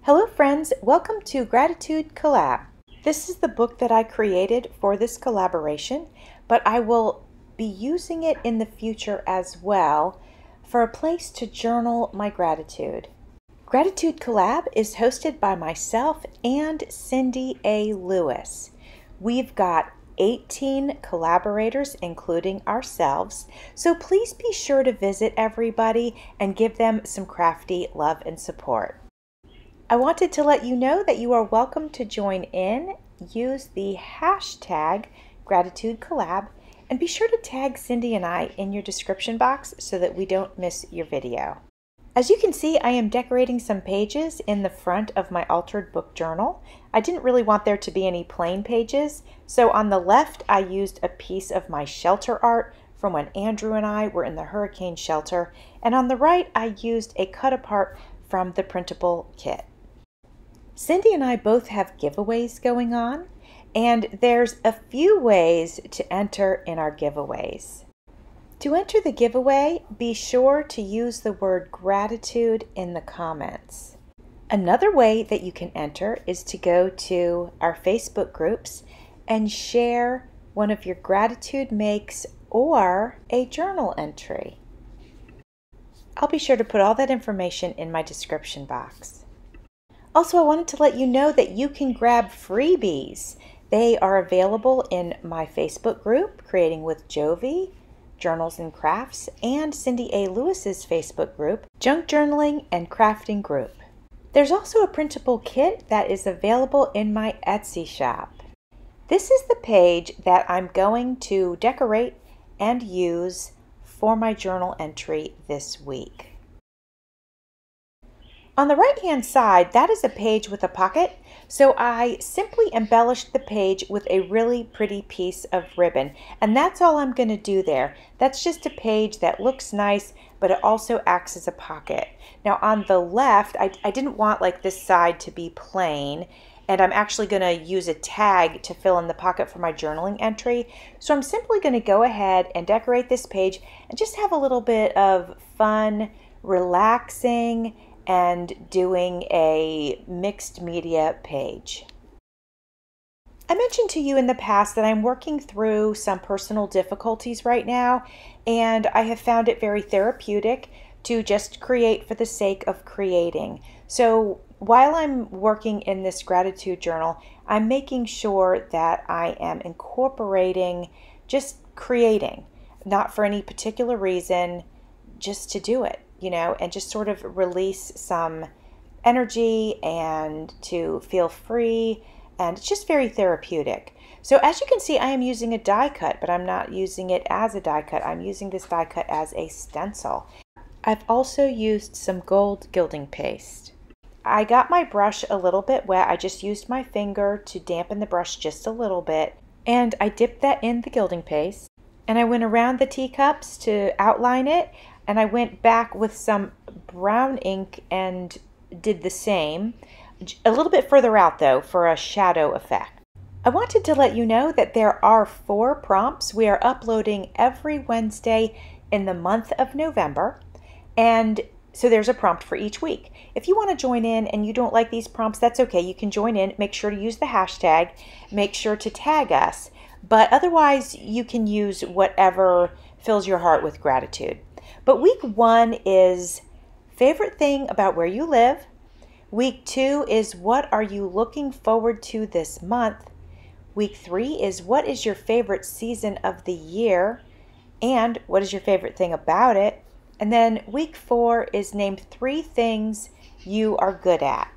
Hello friends, welcome to Gratitude Collab. This is the book that I created for this collaboration, but I will be using it in the future as well for a place to journal my gratitude. Gratitude Collab is hosted by myself and Cindy A. Lewis. We've got 18 collaborators, including ourselves, so please be sure to visit everybody and give them some crafty love and support. I wanted to let you know that you are welcome to join in. Use the hashtag Gratitude Collab and be sure to tag Cindy and I in your description box so that we don't miss your video. As you can see, I am decorating some pages in the front of my altered book journal. I didn't really want there to be any plain pages, so on the left I used a piece of my shelter art from when Andrew and I were in the hurricane shelter, and on the right I used a cut apart from the printable kit. Cindy and I both have giveaways going on, and there's a few ways to enter in our giveaways. To enter the giveaway, be sure to use the word gratitude in the comments. Another way that you can enter is to go to our Facebook groups and share one of your gratitude makes or a journal entry. I'll be sure to put all that information in my description box. Also, I wanted to let you know that you can grab freebies. They are available in my Facebook group, Creating with Jovi, Journals and Crafts, and Cindy A. Lewis's Facebook group, Junk Journaling and Crafting Group. There's also a printable kit that is available in my Etsy shop. This is the page that I'm going to decorate and use for my journal entry this week. On the right-hand side, that is a page with a pocket, so I simply embellished the page with a really pretty piece of ribbon, and that's all I'm going to do there. That's just a page that looks nice, but it also acts as a pocket. Now on the left, I didn't want like this side to be plain, and I'm actually going to use a tag to fill in the pocket for my journaling entry. So I'm simply going to go ahead and decorate this page and just have a little bit of fun, relaxing, and doing a mixed media page. I mentioned to you in the past that I'm working through some personal difficulties right now, and I have found it very therapeutic to just create for the sake of creating. So while I'm working in this gratitude journal, I'm making sure that I am incorporating just creating, not for any particular reason, just to do it. And just sort of release some energy and to feel free, and it's just very therapeutic. So as you can see, I am using a die cut, but I'm not using it as a die cut. I'm using this die cut as a stencil. I've also used some gold gilding paste. I got my brush a little bit wet. I just used my finger to dampen the brush just a little bit, and I dipped that in the gilding paste, and I went around the teacups to outline it. And I went back with some brown ink and did the same, a little bit further out though for a shadow effect. I wanted to let you know that there are 4 prompts. We are uploading every Wednesday in the month of November, and so there's a prompt for each week. If you want to join in and you don't like these prompts, that's okay. You can join in. Make sure to use the hashtag. Make sure to tag us. But otherwise, you can use whatever fills your heart with gratitude. But week 1 is favorite thing about where you live. Week 2 is what are you looking forward to this month. Week 3 is what is your favorite season of the year and what is your favorite thing about it. And then week 4 is name 3 things you are good at.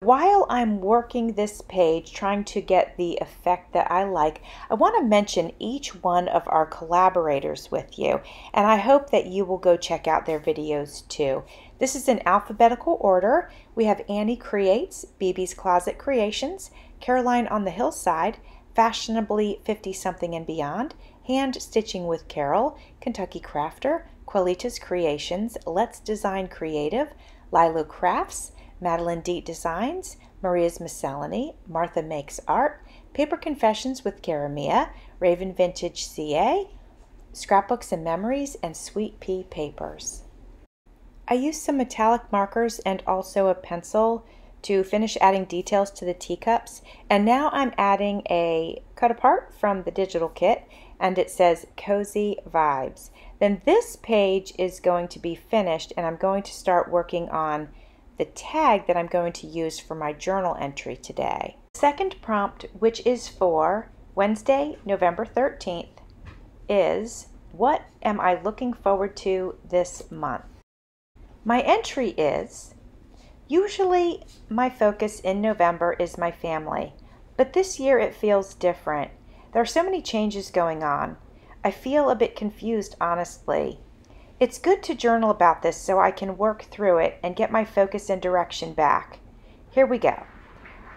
While I'm working this page, trying to get the effect that I like, I want to mention each one of our collaborators with you, and I hope that you will go check out their videos too. This is in alphabetical order. We have Annie Creates, BB's Closet Creations, Caroline on the Hillside, Fashionably 50-something and Beyond, Hand Stitching with Carol, Kentucky Crafter, Quelita's Creations, Let's Design Creative, Lilo Crafts, Madeline Deet Designs, Maria's Miscellany, Martha Makes Art, Paper Confessions with Karamia, Raven Vintage CA, Scrapbooks and Memories, and Sweet Pea Papers. I used some metallic markers and also a pencil to finish adding details to the teacups, and now I'm adding a cut apart from the digital kit, and it says Cozy Vibes. Then this page is going to be finished, and I'm going to start working on the tag that I'm going to use for my journal entry today. Second prompt, which is for Wednesday, November 13th, is what am I looking forward to this month? My entry is, usually my focus in November is my family, but this year it feels different. There are so many changes going on. I feel a bit confused, honestly. It's good to journal about this so I can work through it and get my focus and direction back. Here we go.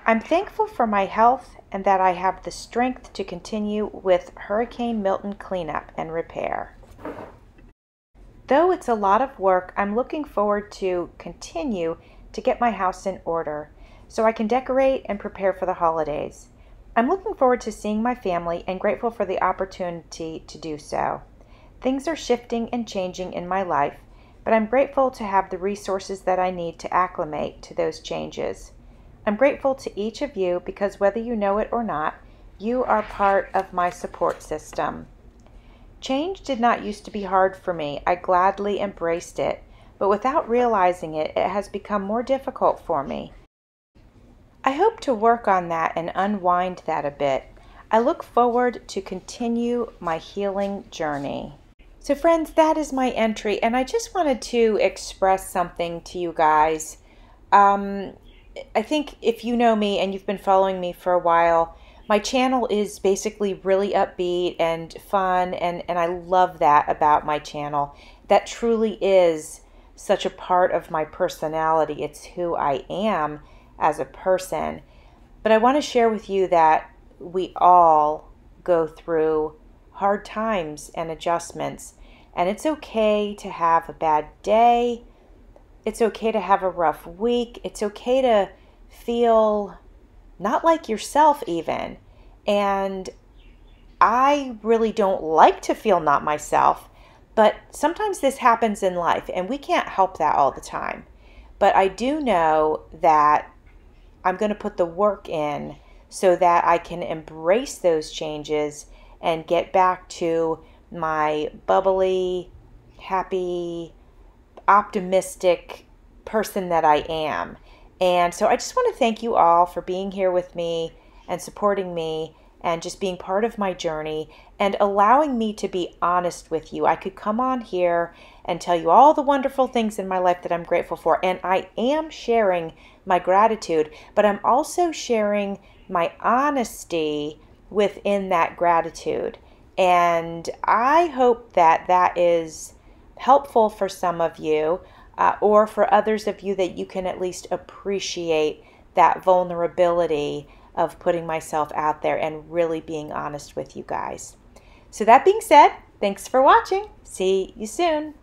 I'm thankful for my health and that I have the strength to continue with Hurricane Milton cleanup and repair. Though it's a lot of work, I'm looking forward to continue to get my house in order so I can decorate and prepare for the holidays. I'm looking forward to seeing my family and grateful for the opportunity to do so. Things are shifting and changing in my life, but I'm grateful to have the resources that I need to acclimate to those changes. I'm grateful to each of you because whether you know it or not, you are part of my support system. Change did not used to be hard for me. I gladly embraced it, but without realizing it, it has become more difficult for me. I hope to work on that and unwind that a bit. I look forward to continue my healing journey. So friends, that is my entry, and I just wanted to express something to you guys. I think if you know me and you've been following me for a while, my channel is basically really upbeat and fun, and I love that about my channel. That truly is such a part of my personality. It's who I am as a person. But I want to share with you that we all go through hard times and adjustments, and it's okay to have a bad day. It's okay to have a rough week. It's okay to feel not like yourself even. And I really don't like to feel not myself, but sometimes this happens in life and we can't help that all the time. But I do know that I'm going to put the work in so that I can embrace those changes and get back to my bubbly, happy, optimistic person that I am. And so I just want to thank you all for being here with me and supporting me and just being part of my journey and allowing me to be honest with you. I could come on here and tell you all the wonderful things in my life that I'm grateful for, and I am sharing my gratitude, but I'm also sharing my honesty within that gratitude. And I hope that that is helpful for some of you, or for others of you, that you can at least appreciate that vulnerability of putting myself out there and really being honest with you guys. So that being said, thanks for watching. See you soon.